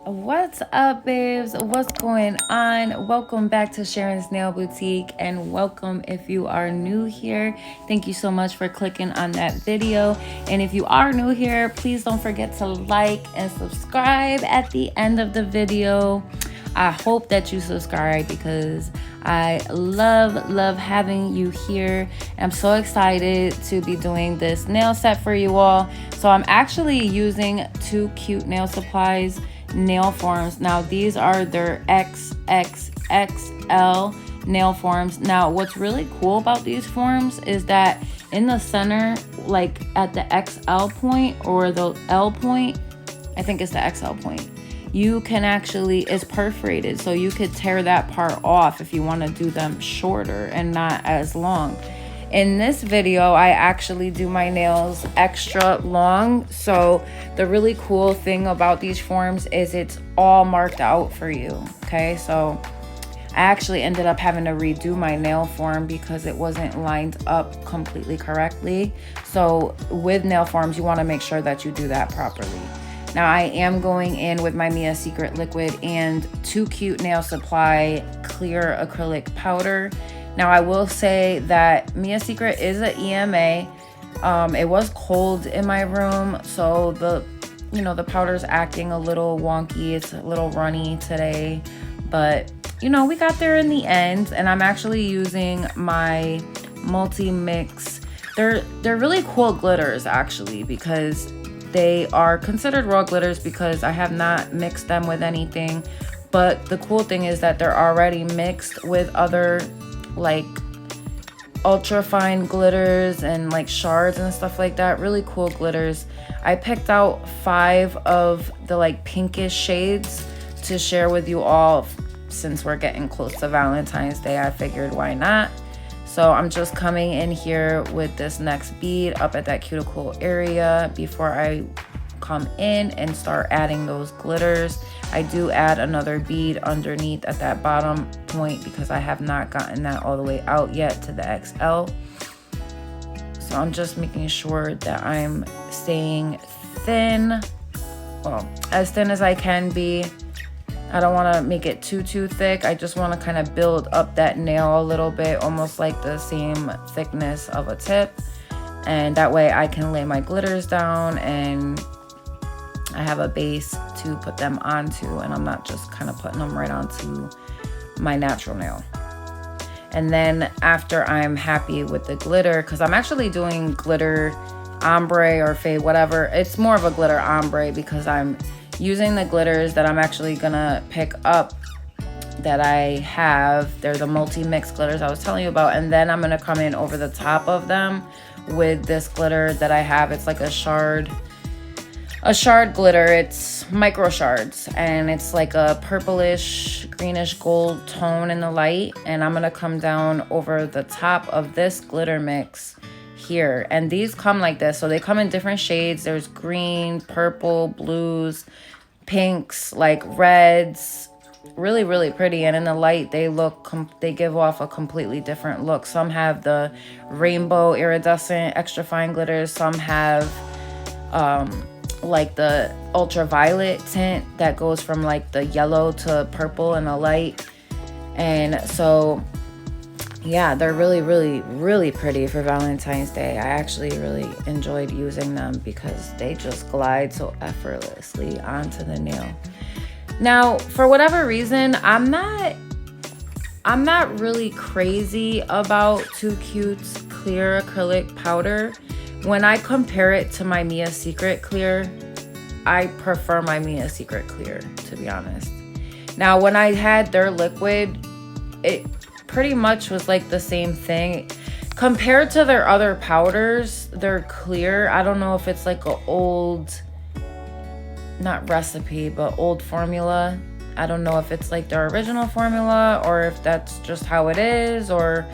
What's up, babes? What's going on? Welcome back to Sharon's Nail Boutique, and welcome if you are new here. Thank you so much for clicking on that video. And if you are new here, please don't forget to like and subscribe at the end of the video. I hope that you subscribe because I love having you here. I'm so excited to be doing this nail set for you all. So I'm actually using two cute nail supplies, nail forms. Now these are their XXXL nail forms. Now what's really cool about these forms is that in the center, like at the XL point or the L point, I think it's the XL point, you can actually, it's perforated, so you could tear that part off if you want to do them shorter and not as long. In this video, I actually do my nails extra long. So the really cool thing about these forms is it's all marked out for you. Okay, so I actually ended up having to redo my nail form because it wasn't lined up completely correctly. So with nail forms, you want to make sure that you do that properly. Now I am going in with my Mia Secret liquid and Too Cute Nail Supply clear acrylic powder. Now I will say that Mia Secret is an EMA. It was cold in my room, so the powder's acting a little wonky. It's a little runny today, but we got there in the end. And I'm actually using my multi-mix. They're really cool glitters actually, because they are considered raw glitters because I have not mixed them with anything. But the cool thing is that they're already mixed with other like ultra fine glitters and like shards and stuff like that. Really cool glitters. I picked out 5 of the like pinkish shades to share with you all. Since we're getting close to Valentine's Day, I figured why not. So I'm just coming in here with this next bead up at that cuticle area before I come in and start adding those glitters. I do add another bead underneath at that bottom point because I have not gotten that all the way out yet to the XL. So I'm just making sure that I'm staying thin, well, as thin as I can be. I don't want to make it too thick. I just want to kind of build up that nail a little bit, almost like the same thickness of a tip. And that way I can lay my glitters down and I have a base to put them onto, and I'm not just kind of putting them right onto my natural nail. And then after I'm happy with the glitter, because I'm actually doing glitter ombre or fade, whatever. It's more of a glitter ombre because I'm using the glitters that I'm actually gonna pick up that I have. They're the multi-mix glitters I was telling you about, and then I'm gonna come in over the top of them with this glitter that I have. It's like a shard glitter. It's micro shards, and it's like a purplish greenish gold tone in the light, and I'm gonna come down over the top of this glitter mix here. And these come like this, so they come in different shades. There's green, purple, blues, pinks, like reds. Really pretty. And in the light they give off a completely different look. Some have the rainbow iridescent extra fine glitters, some have like the ultraviolet tint that goes from like the yellow to purple in the light. And so yeah, they're really pretty for Valentine's Day. I actually really enjoyed using them because they just glide so effortlessly onto the nail. Now, for whatever reason, I'm not really crazy about Too Cute's clear acrylic powder. When I compare it to my Mia Secret clear, I prefer my Mia Secret clear, to be honest. Now, when I had their liquid, it pretty much was like the same thing. Compared to their other powders, they're clear. I don't know if it's like an old, not recipe, but old formula. I don't know if it's like their original formula or if that's just how it is, or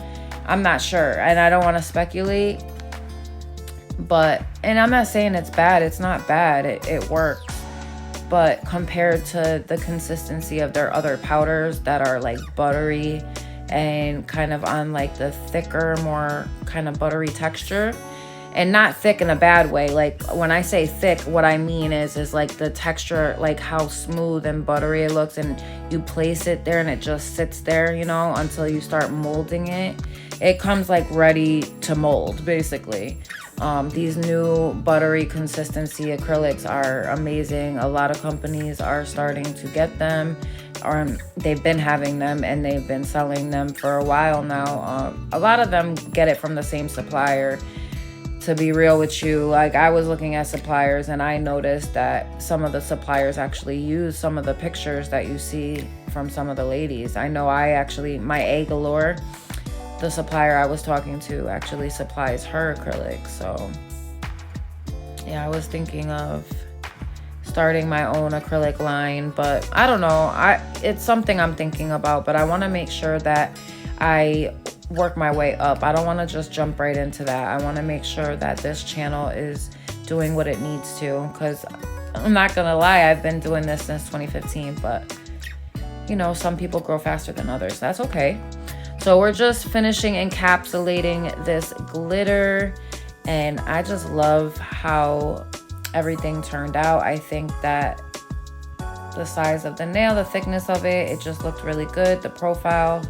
I'm not sure. And I don't want to speculate. But, and I'm not saying it's bad. It's not bad. It works. But compared to the consistency of their other powders that are like buttery and kind of on like the thicker, more kind of buttery texture, And not thick in a bad way. Like when I say thick, what I mean is like the texture, like how smooth and buttery it looks, and you place it there and it just sits there, you know, until you start molding it. It comes like ready to mold, basically. These new buttery consistency acrylics are amazing. A lot of companies are starting to get them, or they've been having them and they've been selling them for a while now. A lot of them get it from the same supplier. To be real with you, like I was looking at suppliers and I noticed that some of the suppliers actually use some of the pictures that you see from some of the ladies. I know my A Galore, the supplier I was talking to, actually supplies her acrylic. So yeah, I was thinking of starting my own acrylic line, but I don't know. It's something I'm thinking about, but I want to make sure that I work my way up. I don't want to just jump right into that. I want to make sure that this channel is doing what it needs to, because I'm not gonna lie, I've been doing this since 2015, but you know, some people grow faster than others. That's okay. So we're just finishing encapsulating this glitter, and I just love how everything turned out. I think that the size of the nail, the thickness of it, it just looked really good. The profile,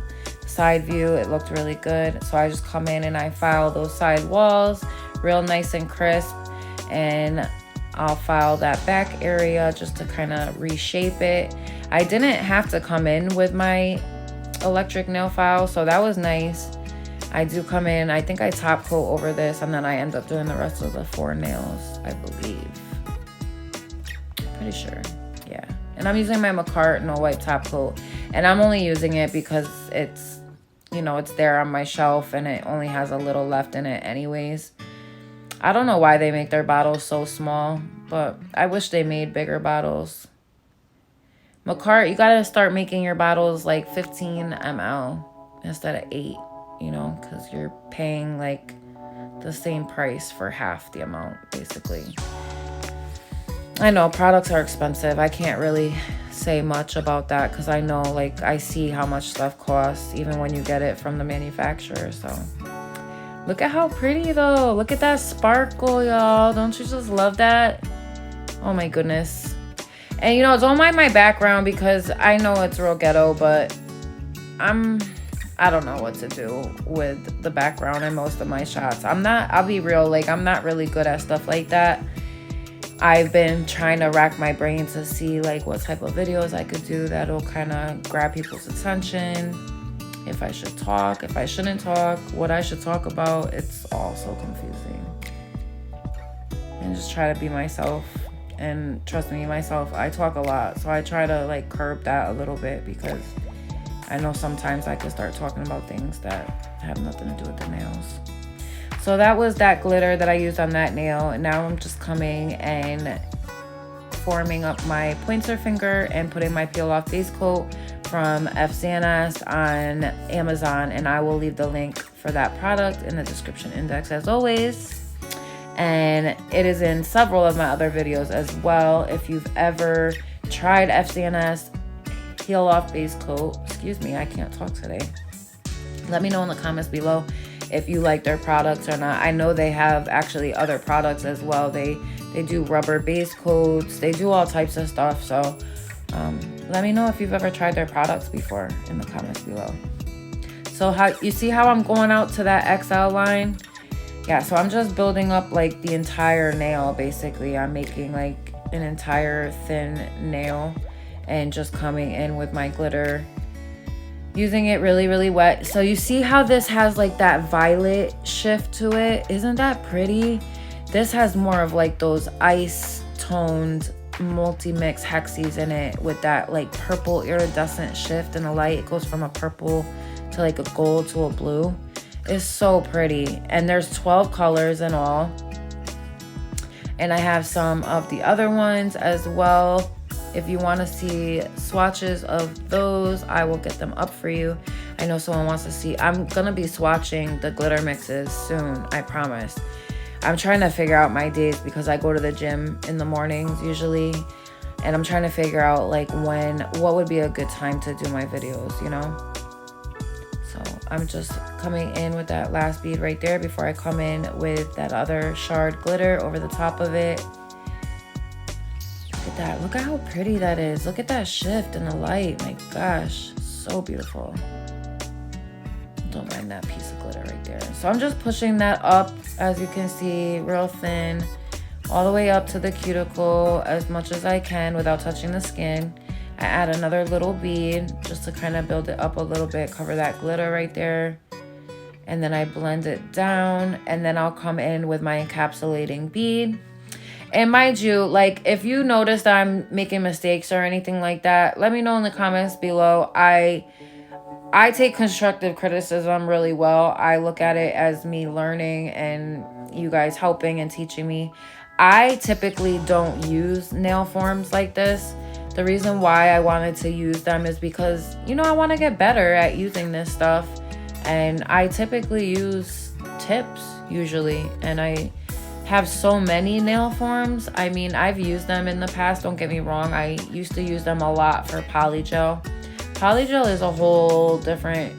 side view, it looked really good. So I just come in and I file those side walls real nice and crisp, and I'll file that back area just to kind of reshape it. I didn't have to come in with my electric nail file, so that was nice. I do come in, I think I top coat over this, and then I end up doing the rest of the 4 nails, I believe. Pretty sure, yeah. And I'm using my McCart No Wipe top coat, and I'm only using it because it's, you know, it's there on my shelf and it only has a little left in it anyways. I don't know why they make their bottles so small, but I wish they made bigger bottles. McCart, you gotta start making your bottles like 15 ml instead of 8, you know, because you're paying like the same price for half the amount, basically. I know products are expensive. I can't really say much about that because I know, like, I see how much stuff costs even when you get it from the manufacturer. So look at how pretty though. Look at that sparkle, y'all. Don't you just love that? Oh my goodness. And you know, don't mind my background because I know it's real ghetto, but I don't know what to do with the background in most of my shots. I'll be real, like, I'm not really good at stuff like that. I've been trying to rack my brain to see like what type of videos I could do that'll kind of grab people's attention. If I should talk, if I shouldn't talk, what I should talk about. It's all so confusing. And just try to be myself. And trust me, myself, I talk a lot. So I try to like curb that a little bit because I know sometimes I could start talking about things that have nothing to do with the nails. So that was that glitter that I used on that nail. And now I'm just coming and forming up my pointer finger and putting my peel off base coat from FCNS on Amazon. And I will leave the link for that product in the description index as always. And it is in several of my other videos as well. If you've ever tried FCNS peel off base coat, excuse me, I can't talk today. Let me know in the comments below if you like their products or not. I know they have actually other products as well. They do rubber base coats. They do all types of stuff. So let me know if you've ever tried their products before in the comments below. So how you see how I'm going out to that XL line? Yeah, so I'm just building up like the entire nail basically. I'm making like an entire thin nail and just coming in with my glitter, using it really, really wet. So you see how this has like that violet shift to it? Isn't that pretty? This has more of like those ice toned multi-mix hexes in it with that like purple iridescent shift in the light. It goes from a purple to like a gold to a blue. It's so pretty. And there's 12 colors in all. And I have some of the other ones as well. If you want to see swatches of those, I will get them up for you. I know someone wants to see. I'm going to be swatching the glitter mixes soon, I promise. I'm trying to figure out my days because I go to the gym in the mornings usually. And I'm trying to figure out like what would be a good time to do my videos, you know? So I'm just coming in with that last bead right there before I come in with that other shard glitter over the top of it. Look at that. Look at how pretty that is. Look at that shift in the light. My gosh, so beautiful. Don't mind that piece of glitter right there. So I'm just pushing that up, as you can see, real thin, all the way up to the cuticle as much as I can without touching the skin. I add another little bead just to kind of build it up a little bit, cover that glitter right there. And then I blend it down, and then I'll come in with my encapsulating bead. And mind you, like, if you notice that I'm making mistakes or anything like that, let me know in the comments below. I take constructive criticism really well. I look at it as me learning and you guys helping and teaching me. I typically don't use nail forms like this. The reason why I wanted to use them is because, you know, I want to get better at using this stuff. And I typically use tips usually. And I have so many nail forms. I mean, I've used them in the past. Don't get me wrong. I used to use them a lot for polygel. Polygel is a whole different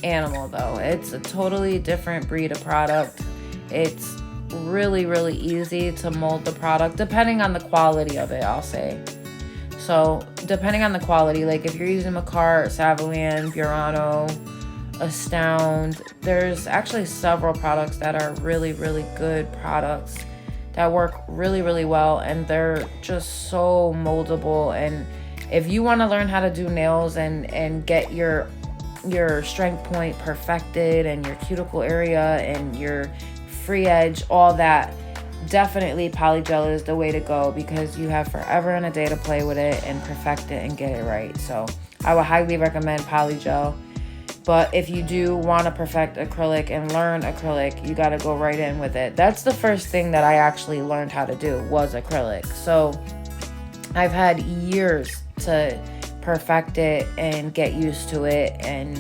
animal though. It's a totally different breed of product. It's really, really easy to mold the product depending on the quality of it, I'll say. So depending on the quality, like if you're using Macart, Savalan, Burano, Astound, there's actually several products that are really, really good products that work really, really well, and they're just so moldable. And if you want to learn how to do nails and get your strength point perfected and your cuticle area and your free edge, all that, definitely polygel is the way to go, because you have forever and a day to play with it and perfect it and get it right. So I would highly recommend polygel. But if you do want to perfect acrylic and learn acrylic, you got to go right in with it. That's the first thing that I actually learned how to do, was acrylic. So I've had years to perfect it and get used to it and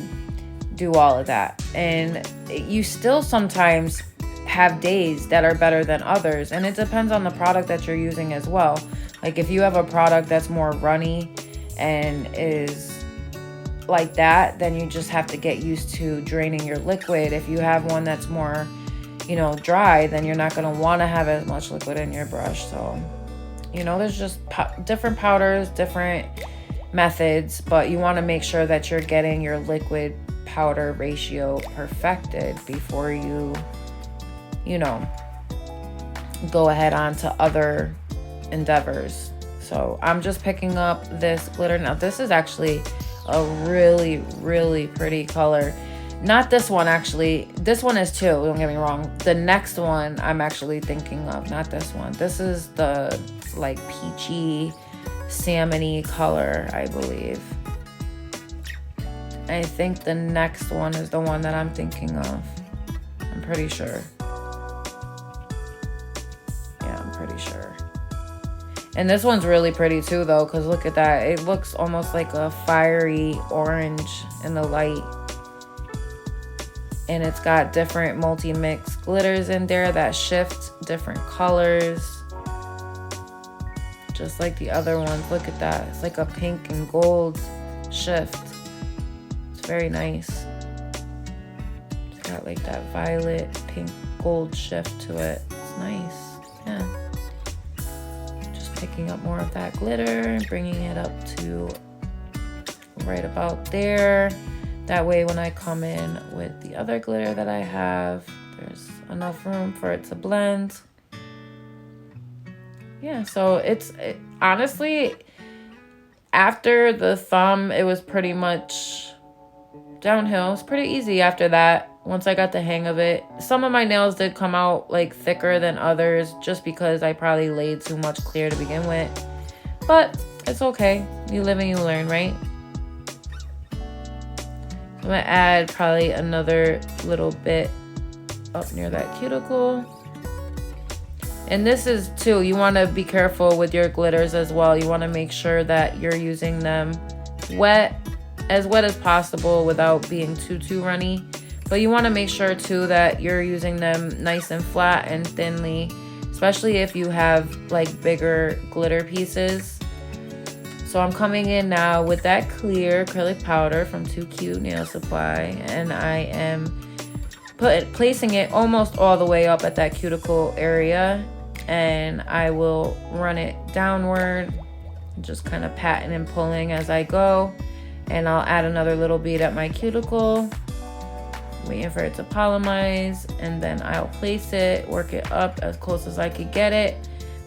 do all of that. And you still sometimes have days that are better than others, and it depends on the product that you're using as well. Like if you have a product that's more runny and is like that, then you just have to get used to draining your liquid. If you have one that's more, you know, dry, then you're not going to want to have as much liquid in your brush. So, you know, there's just different powders, different methods, but you want to make sure that you're getting your liquid powder ratio perfected before you know, go ahead on to other endeavors. So I'm just picking up this glitter. Now this is actually a really, really pretty color. Not this one, actually. This one is too, don't get me wrong. The next one I'm actually thinking of, not this one. This is the like peachy, salmon-y color, I believe. I think the next one is the one that I'm thinking of. I'm pretty sure. Pretty sure. And this one's really pretty too though, because look at that. It looks almost like a fiery orange in the light. And it's got different multi-mix glitters in there that shift different colors. Just like the other ones. Look at that. It's like a pink and gold shift. It's very nice. It's got like that violet, pink, gold shift to it. It's nice. Yeah. Picking up more of that glitter, bringing it up to right about there. That way when I come in with the other glitter that I have, there's enough room for it to blend. Yeah, so honestly, after the thumb, it was pretty much downhill. It's pretty easy after that. Once I got the hang of it. Some of my nails did come out like thicker than others just because I probably laid too much clear to begin with. But it's okay. You live and you learn, right? I'm gonna add probably another little bit up near that cuticle. And this is too, you want to be careful with your glitters as well. You want to make sure that you're using them wet as possible without being too runny. But you want to make sure too that you're using them nice and flat and thinly, especially if you have like bigger glitter pieces. So I'm coming in now with that clear acrylic powder from Too Cute Nail Supply, and I am placing it almost all the way up at that cuticle area, and I will run it downward, just kind of patting and pulling as I go, and I'll add another little bead at my cuticle, waiting for it to polymize, and then I'll place it, work it up as close as I could get it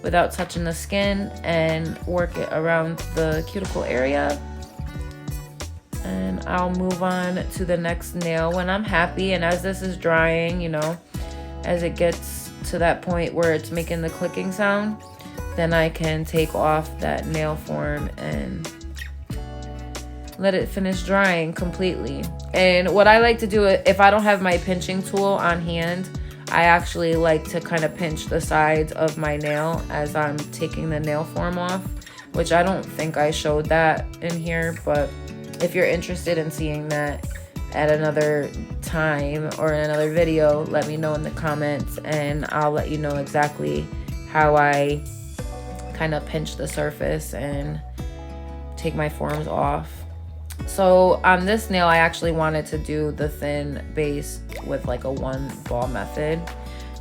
without touching the skin, and work it around the cuticle area. And I'll move on to the next nail when I'm happy. And as this is drying, you know, as it gets to that point where it's making the clicking sound, then I can take off that nail form and let it finish drying completely. And what I like to do, if I don't have my pinching tool on hand, I actually like to kind of pinch the sides of my nail as I'm taking the nail form off, which I don't think I showed that in here, but if you're interested in seeing that at another time or in another video, let me know in the comments, and I'll let you know exactly how I kind of pinch the surface and take my forms off. So on this nail, I actually wanted to do the thin base with like a 1 ball method,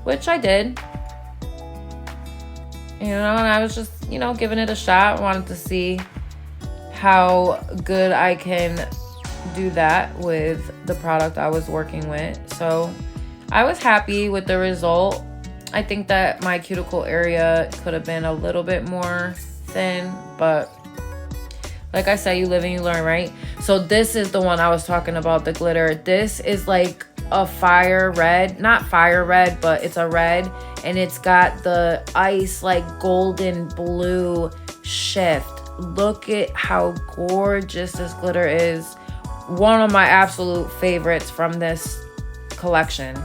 which I did. You know, and I was just, you know, giving it a shot. Wanted to see how good I can do that with the product I was working with. So I was happy with the result. I think that my cuticle area could have been a little bit more thin, but like I said, you live and you learn, right? So this is the one I was talking about, the glitter. This is like a fire red, not fire red, but it's a red, and it's got the ice like golden blue shift. Look at how gorgeous this glitter is. One of my absolute favorites from this collection.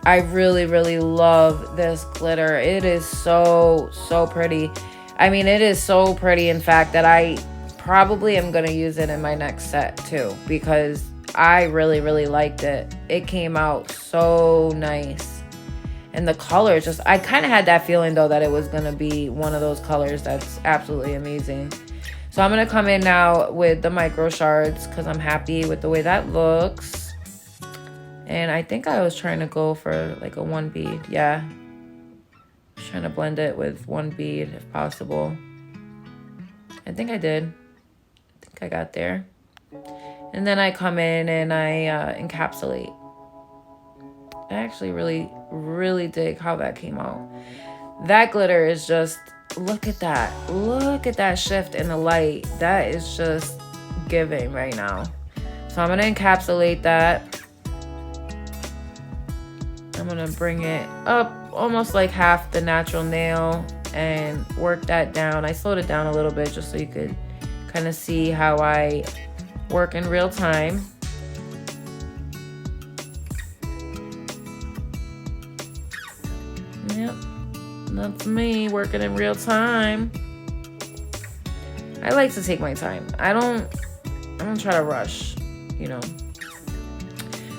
I really, really love this glitter. It is so, so pretty. I mean, it is so pretty, in fact, that I probably am going to use it in my next set too, because I really, really liked it. It came out so nice. And the color just, I kind of had that feeling though that it was going to be one of those colors that's absolutely amazing. So I'm going to come in now with the micro shards because I'm happy with the way that looks. And I think I was trying to go for like a 1 bead. Yeah. Just trying to blend it with 1 bead if possible. I think I did. I think I got there. And then I come in and I encapsulate. I actually really, really dig how that came out. That glitter is just, look at that. Look at that shift in the light. That is just giving right now. So I'm going to encapsulate that. I'm going to bring it up almost like half the natural nail and work that down. I slowed it down a little bit just so you could kind of see how I work in real time. Yep, that's me working in real time. I like to take my time. I don't try to rush, you know.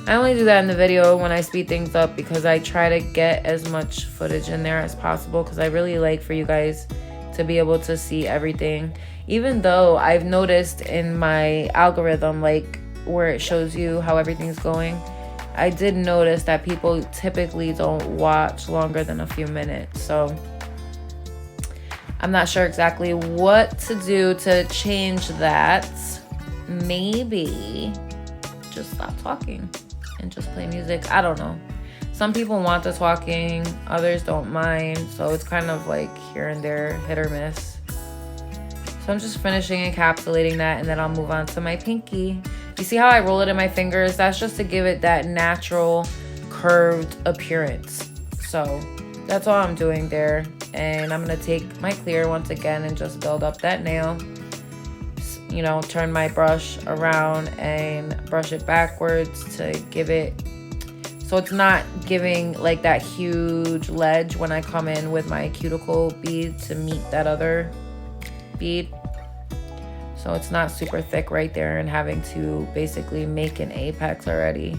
I only do that in the video when I speed things up because I try to get as much footage in there as possible because I really like for you guys to be able to see everything. Even though I've noticed in my algorithm, like where it shows you how everything's going, I did notice that people typically don't watch longer than a few minutes. So I'm not sure exactly what to do to change that. Maybe just stop talking and just play music. I don't know. Some people want the talking, others don't mind. So it's kind of like here and there, hit or miss. So I'm just finishing encapsulating that, and then I'll move on to my pinky. You see how I roll it in my fingers? That's just to give it that natural curved appearance. So that's all I'm doing there. And I'm going to take my clear once again and just build up that nail. You know, turn my brush around and brush it backwards to give it, so it's not giving like that huge ledge when I come in with my cuticle bead to meet that other bead. So it's not super thick right there and having to basically make an apex already.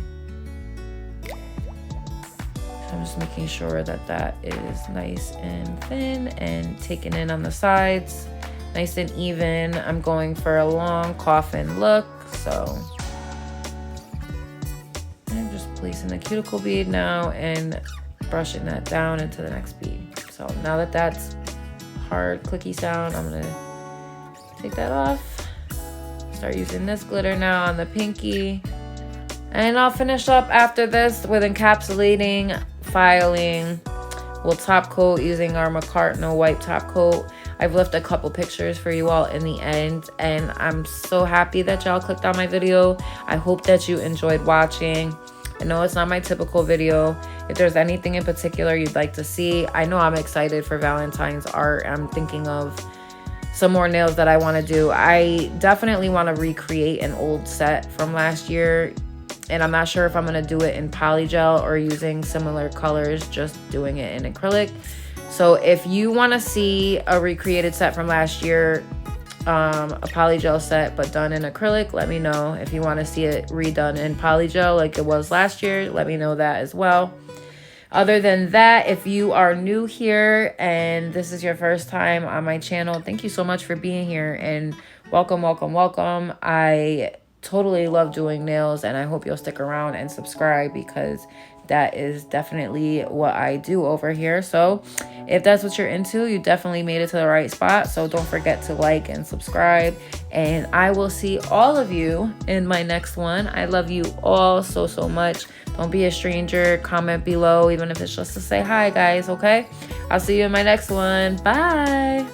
So I'm just making sure that that is nice and thin and taken in on the sides. nice and even. I'm going for a long coffin look, so I'm just placing the cuticle bead now and brushing that down into the next bead. So now that that's hard clicky sound, I'm gonna take that off. Start using this glitter now on the pinky. And I'll finish up after this with encapsulating, filing. We'll top coat using our McCartney wipe top coat. I've left a couple pictures for you all in the end, and I'm so happy that y'all clicked on my video. I hope that you enjoyed watching. I know it's not my typical video. If there's anything in particular you'd like to see, I know I'm excited for Valentine's art. I'm thinking of some more nails that I want to do. I definitely want to recreate an old set from last year, and I'm not sure if I'm going to do it in polygel or using similar colors, just doing it in acrylic. So if you want to see a recreated set from last year, a polygel set but done in acrylic, let me know. If you want to see it redone in polygel like it was last year, let me know that as well. Other than that, if you are new here and this is your first time on my channel, thank you so much for being here, and welcome, welcome, welcome. I totally love doing nails, and I hope you'll stick around and subscribe, because that is definitely what I do over here. So if that's what you're into, you definitely made it to the right spot. So don't forget to like and subscribe, and I will see all of you in my next one. I love you all so, so much. Don't be a stranger. Comment below, even if it's just to say hi, guys, okay? I'll see you in my next one. Bye.